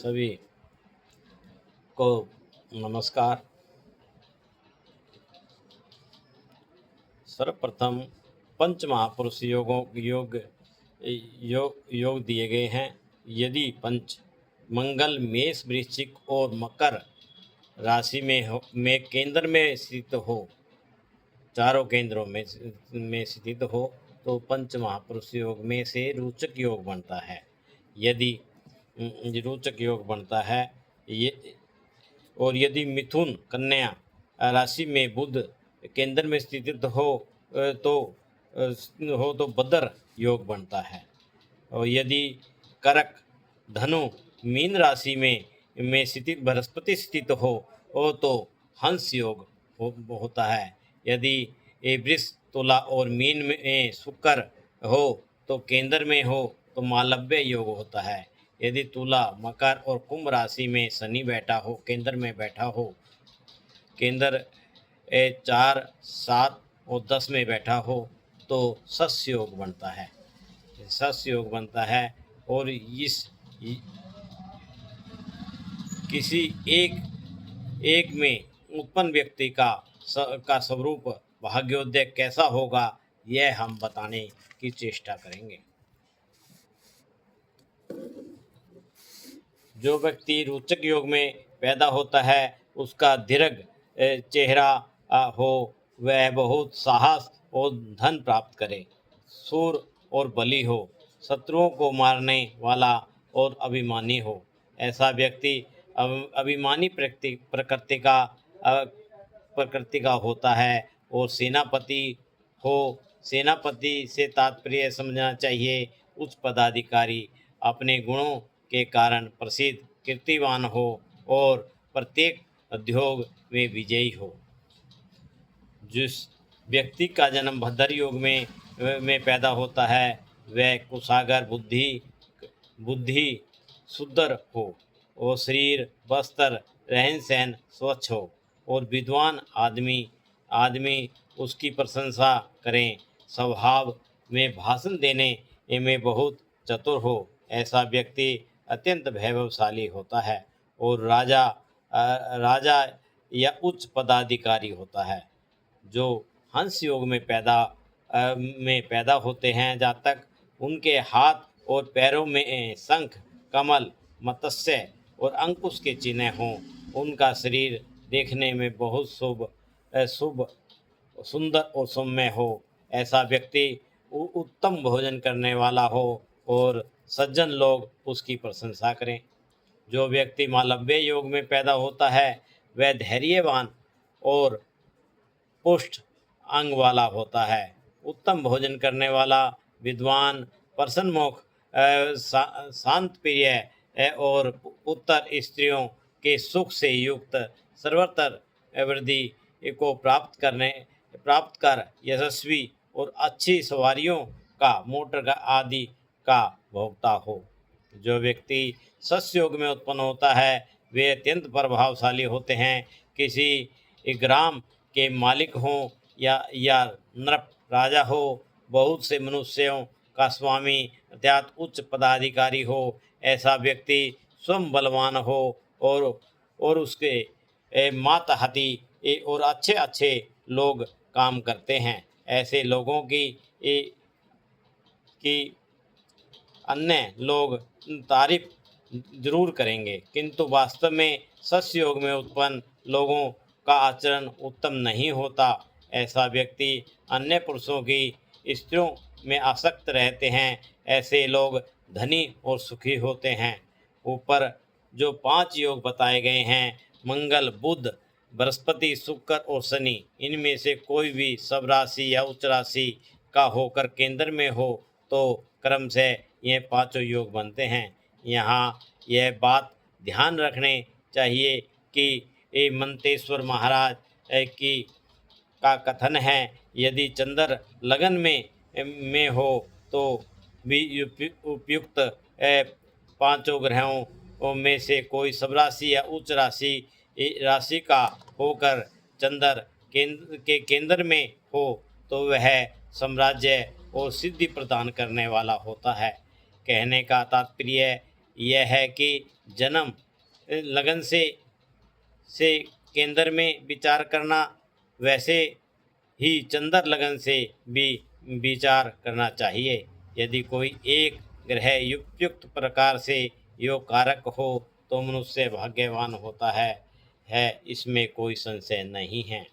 सभी को नमस्कार। सर्वप्रथम पंच महापुरुष योग दिए गए हैं। यदि पंच मंगल मेष वृश्चिक और मकर राशि में केंद्र में स्थित हो, चारों केंद्रों में स्थित हो तो पंच महापुरुष योग में से रोचक योग बनता है। यदि रोचक योग बनता है ये, और यदि मिथुन कन्या राशि में बुध केंद्र में स्थित हो तो बदर योग बनता है। और यदि करक धनु मीन राशि में स्थित बृहस्पति स्थित हो तो हंस योग होता है। यदि वृष तुला और मीन में शुक्र हो तो केंद्र में हो तो मालव्य योग होता है। यदि तुला मकर और कुंभ राशि में शनि बैठा हो, केंद्र में बैठा हो, केंद्र 4, 7 और 10 में बैठा हो तो सस्य योग बनता है। सस्य योग बनता है और किसी एक में उत्पन्न व्यक्ति का स्वरूप भाग्योदय कैसा होगा, यह हम बताने की चेष्टा करेंगे। जो व्यक्ति रोचक योग में पैदा होता है उसका दीर्घ चेहरा हो, वह बहुत साहस और धन प्राप्त करे, शूर और बली हो, शत्रुओं को मारने वाला और अभिमानी हो। ऐसा व्यक्ति अभिमानी प्रकृति का होता है और सेनापति हो। सेनापति से तात्पर्य समझना चाहिए उच्च पदाधिकारी, अपने गुणों के कारण प्रसिद्ध कीर्तिवान हो और प्रत्येक उद्योग में विजयी हो। जिस व्यक्ति का जन्म भद्र योग में पैदा होता है वह कुशागर बुद्धि सुंदर हो और शरीर वस्त्र रहन सहन स्वच्छ हो और विद्वान आदमी उसकी प्रशंसा करें। स्वभाव में भाषण देने में बहुत चतुर हो। ऐसा व्यक्ति अत्यंत वैभवशाली होता है और राजा या उच्च पदाधिकारी होता है। जो हंस योग में पैदा होते हैं, जब तक उनके हाथ और पैरों में शंख, कमल, मत्स्य और अंकुश के चिन्ह हों, उनका शरीर देखने में बहुत सुंदर और सौम्य हो। ऐसा व्यक्ति उत्तम भोजन करने वाला हो और सज्जन लोग उसकी प्रशंसा करें। जो व्यक्ति मालव्य योग में पैदा होता है वह धैर्यवान और पुष्ट अंग वाला होता है, उत्तम भोजन करने वाला, विद्वान, प्रसन्नमुख, शांत प्रिय और उत्तर स्त्रियों के सुख से युक्त, सर्वत्र वृद्धि को प्राप्त कर यशस्वी और अच्छी सवारियों का, मोटर का आदि का भोक्ता हो। जो व्यक्ति सस्य योग में उत्पन्न होता है वे अत्यंत प्रभावशाली होते हैं। किसी ग्राम के मालिक हों या नृप राजा हो, बहुत से मनुष्यों का स्वामी अर्थात उच्च पदाधिकारी हो, ऐसा व्यक्ति स्वयं बलवान हो और उसके मातहती और अच्छे लोग काम करते हैं। ऐसे लोगों की अन्य लोग तारीफ जरूर करेंगे, किंतु वास्तव में सस्य योग में उत्पन्न लोगों का आचरण उत्तम नहीं होता। ऐसा व्यक्ति अन्य पुरुषों की स्त्रियों में आसक्त रहते हैं। ऐसे लोग धनी और सुखी होते हैं। ऊपर जो 5 योग बताए गए हैं, मंगल, बुध, बृहस्पति, शुक्र और शनि, इनमें से कोई भी सब राशि या उच्च राशि का होकर केंद्र में हो तो क्रम से ये 5 योग बनते हैं। यहाँ यह बात ध्यान रखने चाहिए कि मंतेश्वर महाराज का कथन है, यदि चंद्र लगन में हो तो भी उपयुक्त 5 ग्रहों में से कोई सब राशि या उच्च राशि का होकर चंद्र के केंद्र में हो तो वह साम्राज्य और सिद्धि प्रदान करने वाला होता है। कहने का तात्पर्य यह है कि जन्म लगन से केंद्र में विचार करना, वैसे ही चंद्र लगन से भी विचार करना चाहिए। यदि कोई एक ग्रह उपयुक्त प्रकार से योग कारक हो तो मनुष्य भाग्यवान होता है, इसमें कोई संशय नहीं है।